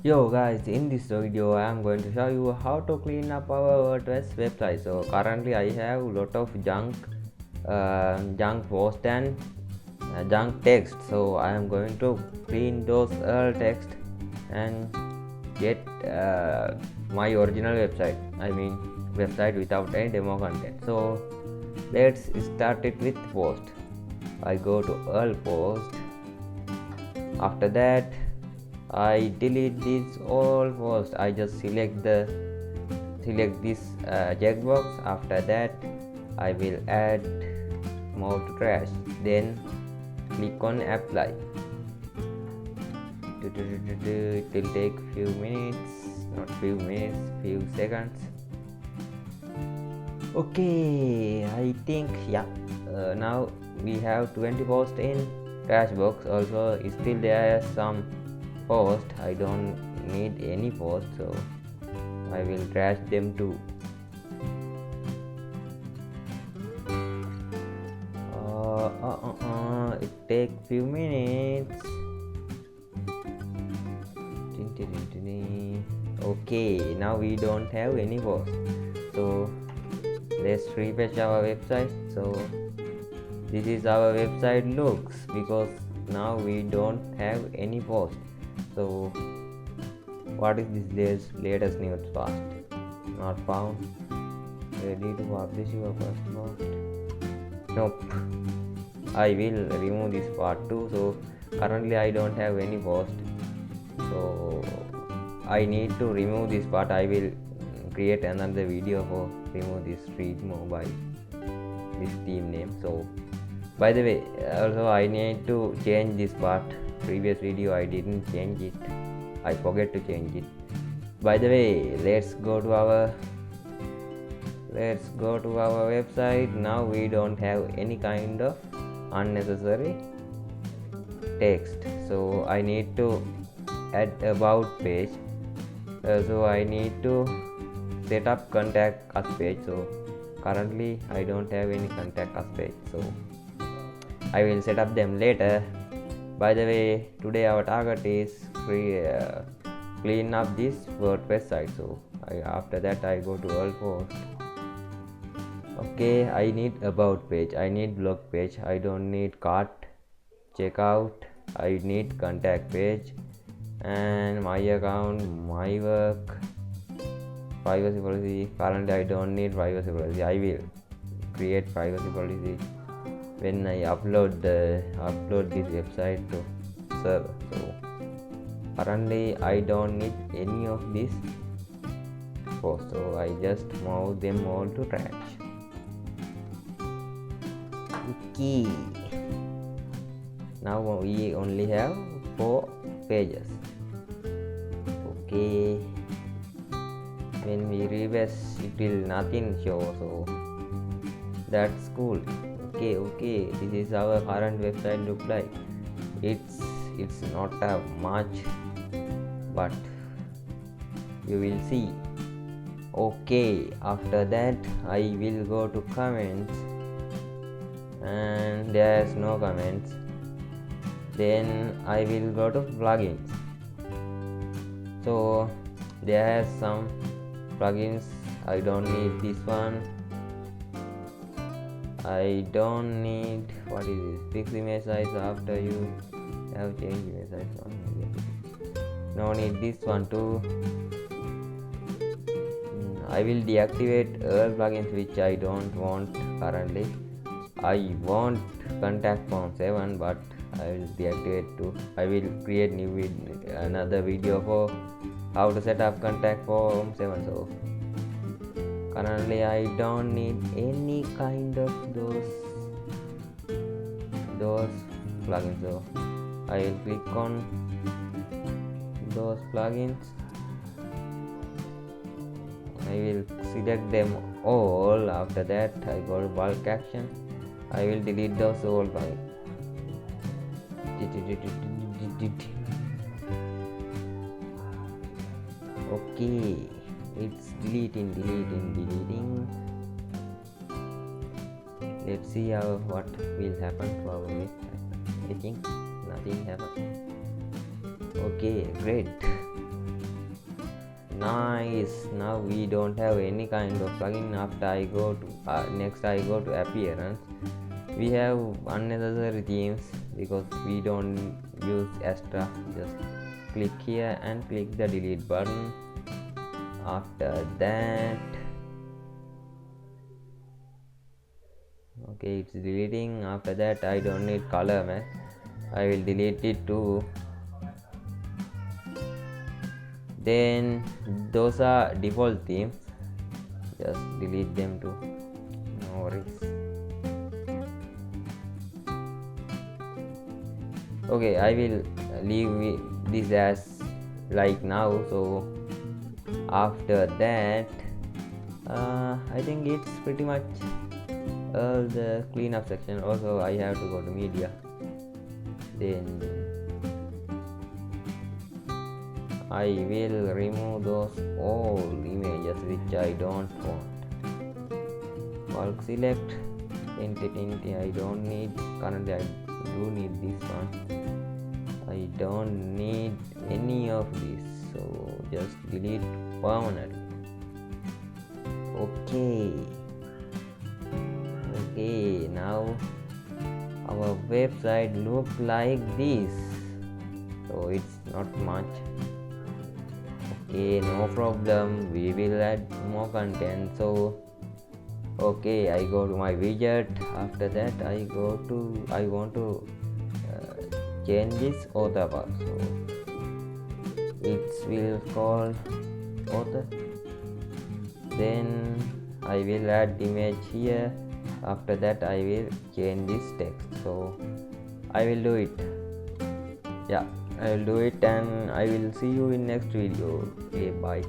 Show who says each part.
Speaker 1: Yo guys, in this video I am going to show you how to clean up our WordPress website. So currently I have a lot of junk post and junk text. So I am going to clean those text and get my original website. I mean website without any demo content. So let's start it with post. I go to all post. After that I delete this all post. I just select this checkbox. After that I will add more to trash, then click on apply. It will take few minutes, not few minutes, few seconds. Okay, I think now we have 20 posts in trash box. Also still there are some post. I don't need any post, so I will trash them too. It take few minutes. Okay, now we don't have any post, so let's refresh our website. So this is our website looks, because now we don't have any post. So what is this latest news fast? Not found. Ready to publish your first post? Nope. I will remove this part too. So currently I don't have any post, so I need to remove this part. I will create another video for remove this street mobile, this team name. So by the way, also I need to change this part. Previous video I didn't change it. I forget to change it. By the way, let's go to our website. Now we don't have any kind of unnecessary text, so I need to add about page. So I need to set up contact us page. So currently I don't have any contact us page, so I will set up them later. By the way, today our target is clean up this WordPress site. So after that I go to all post. Okay, I need about page, I need blog page, I don't need cart, checkout, I need contact page, and my account, my work, privacy policy. Currently I don't need privacy policy. I will create privacy policy when I upload this website to server. So currently I don't need any of this post, so I just move them all to trash. Okay, now we only have 4 pages. Okay, when we refresh it will nothing show, so that's cool. Okay, this is our current website look like. It's not a much, but you will see. Okay, after that I will go to comments, and there's no comments. Then I will go to plugins. So there are some plugins. I don't need this one. I don't need, what is this, fix image size after you have changed image size. No need this one too. I will deactivate all plugins which I don't want currently. I want contact form 7, but I will deactivate too. I will create another video for how to set up contact form 7. So currently I don't need any kind of those plugins, so I will click on those plugins. I will select them all. After that I go to bulk action. I will delete those all plugins. Okay, it's deleting. Let's see what will happen to our website. I think nothing happened. Okay, great. Nice. Now we don't have any kind of plugin. After I go to next I go to appearance. We have unnecessary themes because we don't use extra. Just click here and click the delete button. After that, okay, it's deleting. After that, I don't need color math. I will delete it too. Then those are default themes, just delete them too, no worries. Okay, I will leave this as like now. So after that, I think it's pretty much all the cleanup section. Also I have to go to media, then I will remove those old images which I don't want. Bulk select, entity I don't need. Currently I do need this one. I don't need any of this, so just delete permanently. Okay, now our website look like this, so it's not much. Okay, no problem, we will add more content. So okay, I go to my widget. After that I want to change this author bar, so it will call author. Then I will add image here. After that I will change this text, so I will do it. Yeah, I will do it, and I will see you in next video. Okay, bye.